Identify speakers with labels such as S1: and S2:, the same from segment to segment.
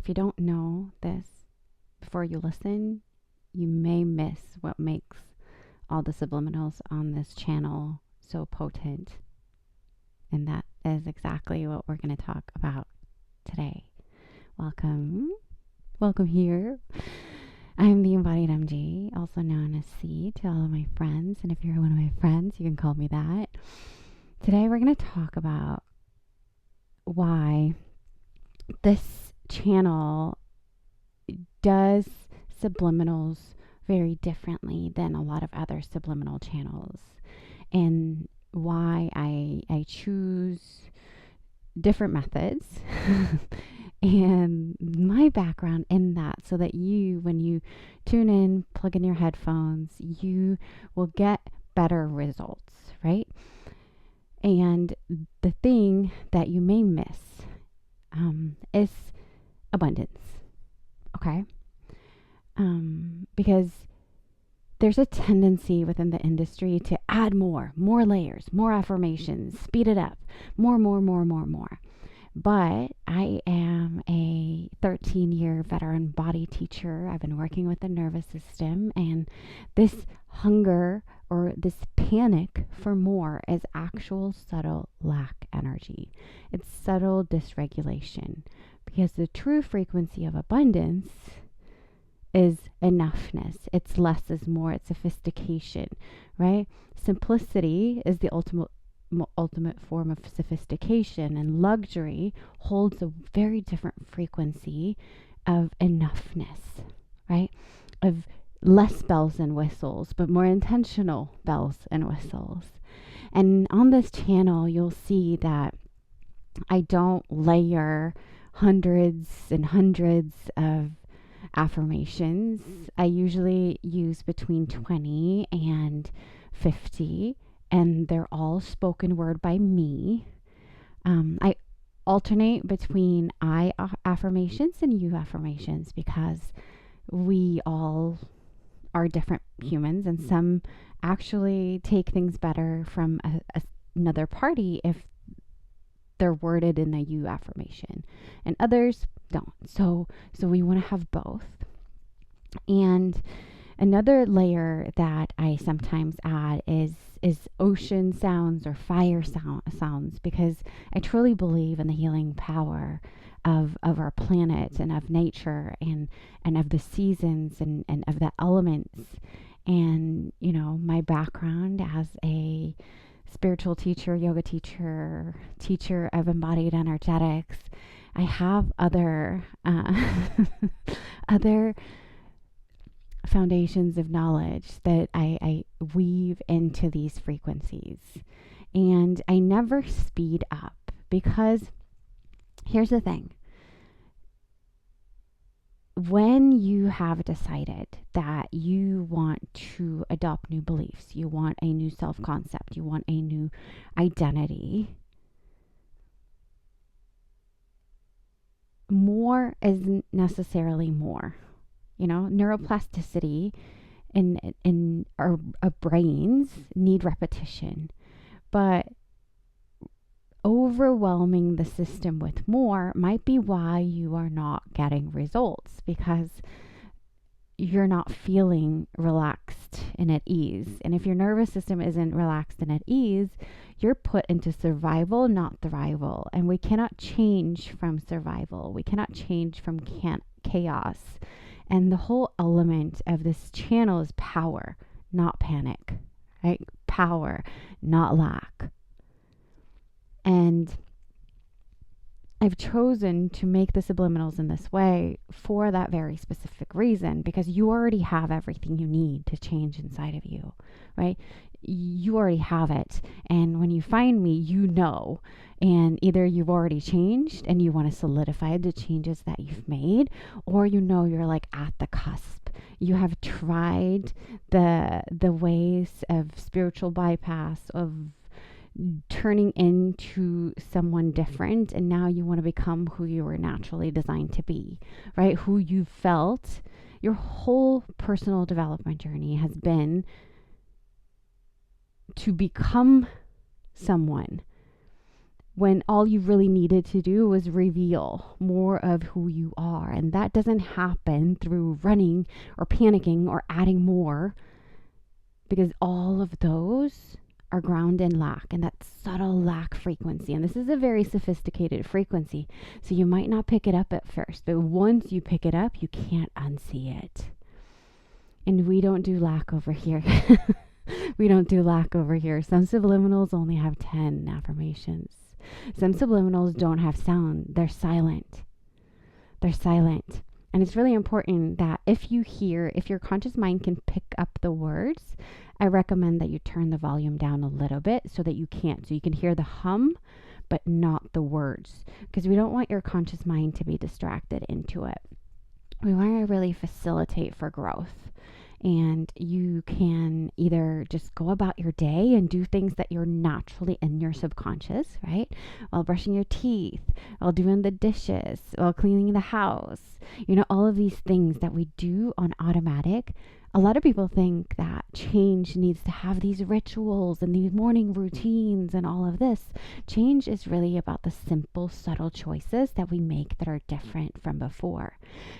S1: If you don't know this before you listen, you may miss what makes all the subliminals on this channel so potent. And that is exactly what we're going to talk about today. Welcome. Welcome here. I'm the embodied MG, also known as C to all of my friends. And if you're one of my friends, you can call me that. Today we're going to talk about why this channel does subliminals very differently than a lot of other subliminal channels, and why I choose different methods and my background in that, so that you, when you tune in, plug in your headphones, you will get better results, right? And the thing that you may miss is abundance, okay? Because there's a tendency within the industry to add more layers, more affirmations, speed it up, more. But I am a 13-year veteran body teacher. I've been working with the nervous system, and this hunger or this panic for more is actual subtle lack energy. It's subtle dysregulation, because the true frequency of abundance is enoughness. It's less is more. It's sophistication, right? Simplicity is the ultimate form of sophistication, and luxury holds a very different frequency of enoughness, right? Of less bells and whistles, but more intentional bells and whistles. And on this channel, you'll see that I don't layer hundreds and hundreds of affirmations. I usually use between 20 and 50, and they're all spoken word by me. I alternate between I affirmations and you affirmations, because we all are different humans, and some actually take things better from another party if they're worded in a you affirmation, and others don't. So we want to have both. And another layer that I sometimes add is ocean sounds or fire sounds, because I truly believe in the healing power of our planet and of nature and of the seasons and of the elements. And, you know, my background as a spiritual teacher, yoga teacher of embodied energetics, I have other other foundations of knowledge that I weave into these frequencies. And I never speed up, because here's the thing. When you have decided that you want to adopt new beliefs, you want a new self-concept, you want a new identity, more isn't necessarily more. You know, neuroplasticity in our brains need repetition, but overwhelming the system with more might be why you are not getting results, because you're not feeling relaxed and at ease. And if your nervous system isn't relaxed and at ease, you're put into survival, not thrival. And we cannot change from survival. We cannot change from chaos. And the whole element of this channel is power, not panic, right? Power, not lack. And I've chosen to make the subliminals in this way for that very specific reason, because you already have everything you need to change inside of you, right? You already have it. And when you find me, you know, and either you've already changed and you want to solidify the changes that you've made, or you know you're like at the cusp. You have tried the ways of spiritual bypass, of turning into someone different, and now you want to become who you were naturally designed to be, right? Who you felt. Your whole personal development journey has been to become someone when all you really needed to do was reveal more of who you are. And that doesn't happen through running or panicking or adding more, because all of those are ground in lack, and that subtle lack frequency. And this is a very sophisticated frequency, so you might not pick it up at first, but once you pick it up, you can't unsee it. And we don't do lack over here. We don't do lack over here. Some subliminals only have 10 affirmations. Some subliminals don't have sound. They're silent. They're silent. And it's really important that if your conscious mind can pick up the words, I recommend that you turn the volume down a little bit so that you can't. So you can hear the hum, but not the words. Because we don't want your conscious mind to be distracted into it. We want to really facilitate for growth. And you can either just go about your day and do things that you're naturally in your subconscious, right? While brushing your teeth, while doing the dishes, while cleaning the house, all of these things that we do on automatic. A lot of people think that change needs to have these rituals and these morning routines and all of this. Change is really about the simple, subtle choices that we make that are different from before.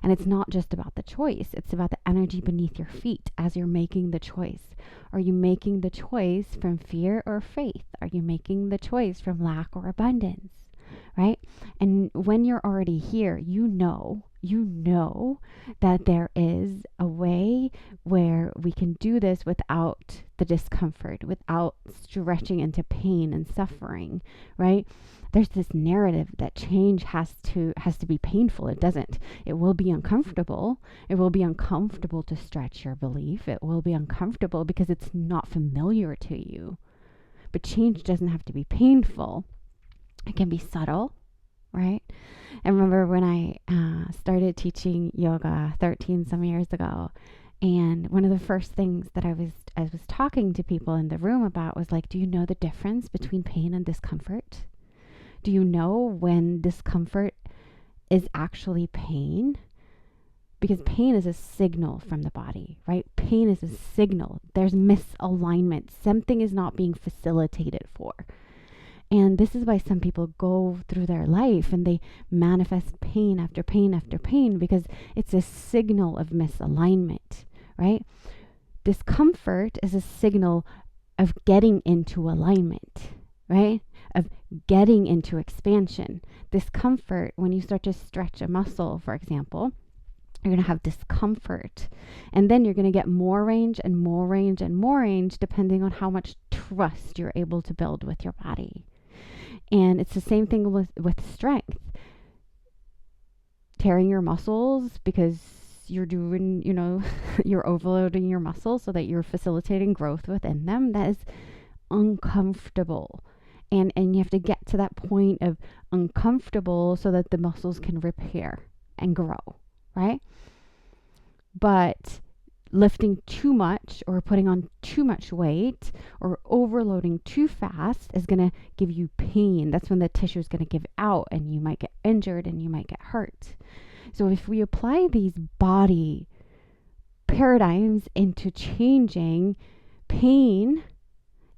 S1: And it's not just about the choice. It's about the energy beneath your feet as you're making the choice. Are you making the choice from fear or faith? Are you making the choice from lack or abundance? Right? And when you're already here, you know that there is a way where we can do this without the discomfort, without stretching into pain and suffering, right? There's this narrative that change has to be painful. It doesn't. It will be uncomfortable. It will be uncomfortable to stretch your belief. It will be uncomfortable because it's not familiar to you. But change doesn't have to be painful. It can be subtle, right? I remember when I started teaching yoga 13 some years ago, and one of the first things that I was talking to people in the room about was like, do you know the difference between pain and discomfort? Do you know when discomfort is actually pain? Because pain is a signal from the body, right? Pain is a signal. There's misalignment. Something is not being facilitated for. And this is why some people go through their life and they manifest pain after pain after pain, because it's a signal of misalignment, right? Discomfort is a signal of getting into alignment, right? Of getting into expansion. Discomfort, when you start to stretch a muscle, for example, you're going to have discomfort. And then you're going to get more range and more range and more range, depending on how much trust you're able to build with your body. And it's the same thing with strength. Tearing your muscles because you're doing, you're overloading your muscles so that you're facilitating growth within them. That is uncomfortable. And you have to get to that point of uncomfortable so that the muscles can repair and grow, right? But lifting too much or putting on too much weight or overloading too fast is going to give you pain. That's when the tissue is going to give out and you might get injured and you might get hurt. So if we apply these body paradigms into changing, pain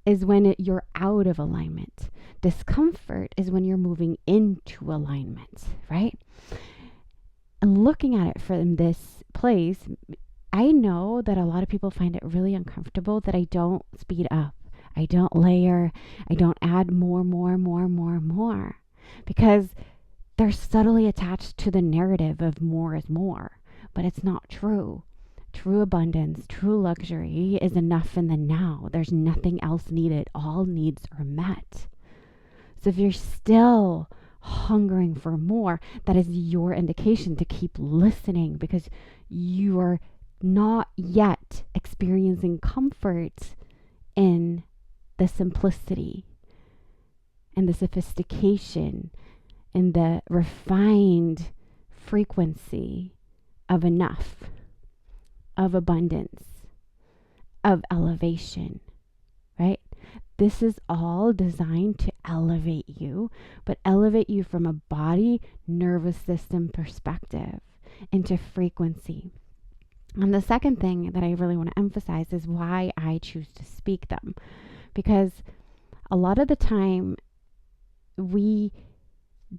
S1: is when you're out of alignment. Discomfort is when you're moving into alignment, right? And looking at it from this place, I know that a lot of people find it really uncomfortable that I don't speed up. I don't layer. I don't add more, because they're subtly attached to the narrative of more is more, but it's not true. True abundance, true luxury is enough in the now. There's nothing else needed. All needs are met. So if you're still hungering for more, that is your indication to keep listening, because you are not yet experiencing comfort in the simplicity and the sophistication and the refined frequency of enough, of abundance, of elevation, right? This is all designed to elevate you, but elevate you from a body, nervous system perspective into frequency. And the second thing that I really want to emphasize is why I choose to speak them. Because a lot of the time we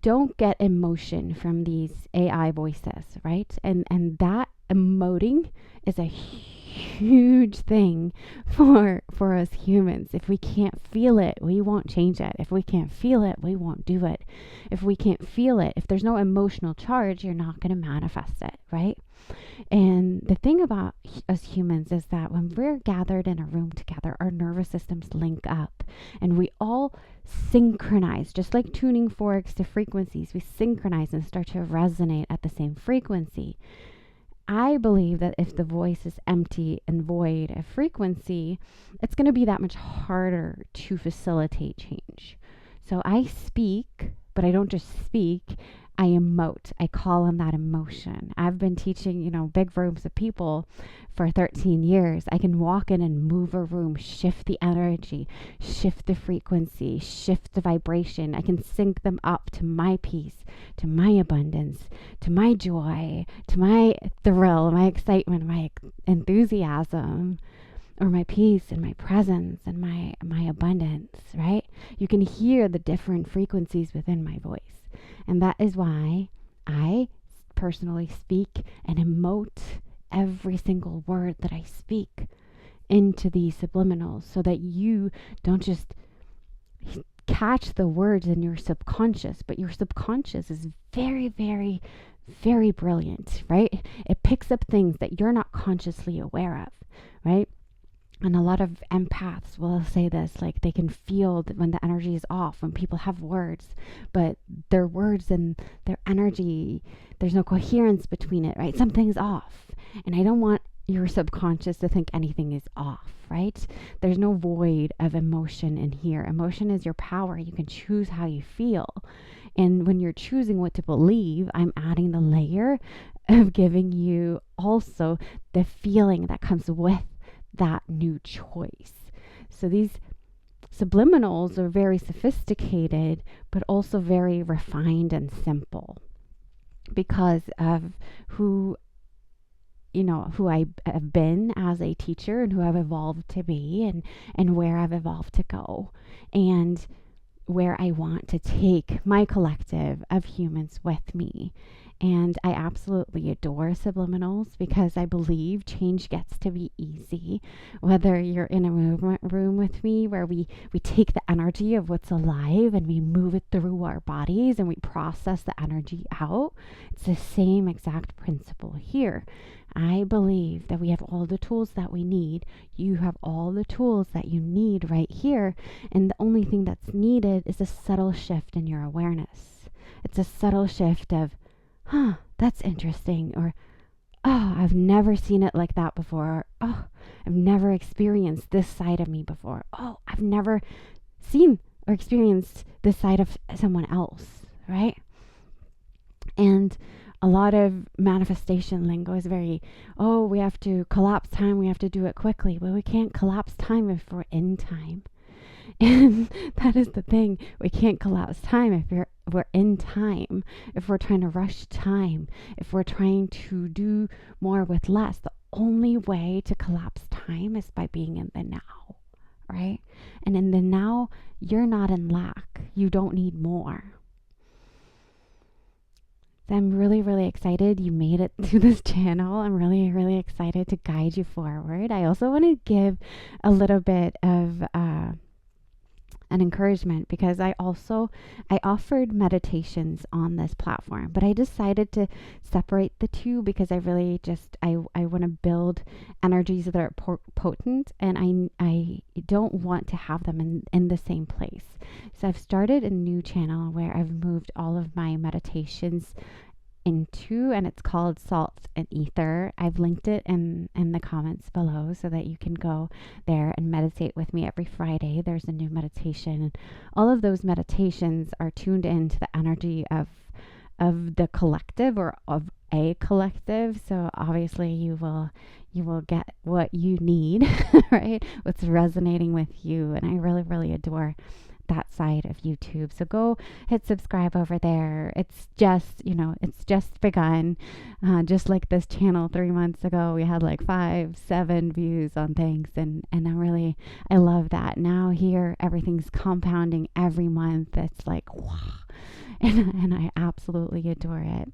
S1: don't get emotion from these AI voices, right? And that emoting is a huge thing for us humans. If we can't feel it, we won't change it. If we can't feel it, we won't do it. If we can't feel it, if there's no emotional charge, you're not going to manifest it, right? And the thing about us humans is that when we're gathered in a room together, our nervous systems link up and we all synchronize, just like tuning forks to frequencies, we synchronize and start to resonate at the same frequency. I believe that if the voice is empty and void of frequency, it's going to be that much harder to facilitate change. So I speak, but I don't just speak. I emote. I call on that emotion. I've been teaching, big rooms of people for 13 years. I can walk in and move a room, shift the energy, shift the frequency, shift the vibration. I can sync them up to my peace, to my abundance, to my joy, to my thrill, my excitement, my enthusiasm, or my peace and my presence and my abundance, right? You can hear the different frequencies within my voice. And that is why I personally speak and emote every single word that I speak into these subliminals so that you don't just catch the words in your subconscious, but your subconscious is very, very, very brilliant, right? It picks up things that you're not consciously aware of, right? And a lot of empaths will say this, like they can feel that when the energy is off, when people have words, but their words and their energy, there's no coherence between it, right? Something's off. And I don't want your subconscious to think anything is off, right? There's no void of emotion in here. Emotion is your power. You can choose how you feel. And when you're choosing what to believe, I'm adding the layer of giving you also the feeling that comes with that new choice. So these subliminals are very sophisticated, but also very refined and simple because of who I have been as a teacher and who I've evolved to be and where I've evolved to go and where I want to take my collective of humans with me. And I absolutely adore subliminals because I believe change gets to be easy. Whether you're in a movement room with me where we take the energy of what's alive and we move it through our bodies and we process the energy out, it's the same exact principle here. I believe that we have all the tools that we need. You have all the tools that you need right here. And the only thing that's needed is a subtle shift in your awareness. It's a subtle shift of, that's interesting, or, oh, I've never seen it like that before, or, oh, I've never experienced this side of me before. Oh, I've never seen or experienced this side of someone else, right? And a lot of manifestation lingo is very, we have to collapse time, we have to do it quickly. Well, we can't collapse time if we're in time. And that is the thing. We can't collapse time if we're in time, if we're trying to rush time, if we're trying to do more with less. The only way to collapse time is by being in the now, right? And in the now, you're not in lack. You don't need more. I'm really, really excited you made it to this channel. I'm really, really excited to guide you forward. I also want to give a little bit of an encouragement because I offered meditations on this platform, but I decided to separate the two because I really I want to build energies that are potent, and I don't want to have them in the same place. So I've started a new channel where I've moved all of my meditations into, and it's called Salt and Ether. I've linked it in the comments below so that you can go there and meditate with me every Friday. There's a new meditation, and all of those meditations are tuned into the energy of the collective or of a collective. So obviously you will get what you need, right? What's resonating with you. And I really, really adore that side of YouTube. So go hit subscribe over there. It's just, it's just begun. Just like this channel 3 months ago, we had like 5, 7 views on things. And I love that. Now here, everything's compounding every month. It's like, wow. And I absolutely adore it.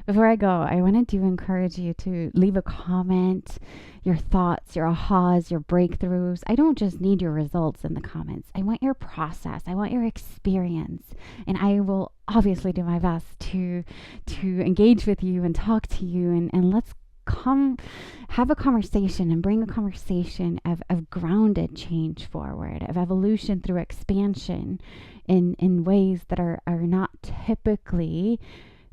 S1: Before I go, I wanted to encourage you to leave a comment, your thoughts, your ahas, your breakthroughs. I don't just need your results in the comments. I want your process. I want your experience. And I will obviously do my best to engage with you and talk to you, and let's come have a conversation and bring a conversation of grounded change forward, of evolution through expansion in ways that are not typically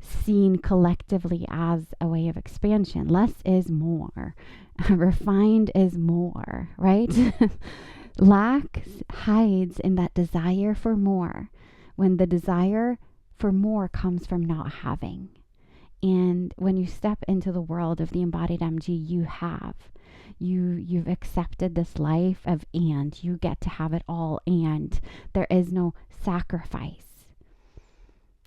S1: seen collectively as a way of expansion. Less is more. Refined is more, right? Lack hides in that desire for more, when the desire for more comes from not having. And when you step into the world of the embodied MG, you've accepted this life of, and you get to have it all, and there is no sacrifice,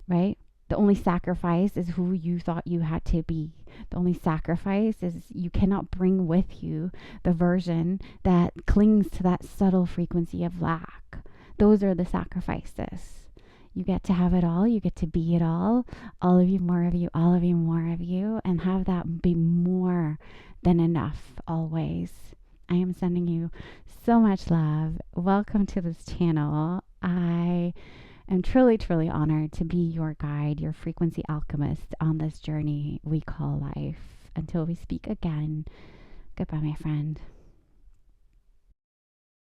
S1: right? The only sacrifice is who you thought you had to be. The only sacrifice is you cannot bring with you the version that clings to that subtle frequency of lack. Those are the sacrifices. You get to have it all. You get to be it all. All of you, more of you, all of you, more of you, and have that be more than enough always. I am sending you so much love. Welcome to this channel. I'm truly, truly honored to be your guide, your frequency alchemist on this journey we call life. Until we speak again, goodbye, my friend.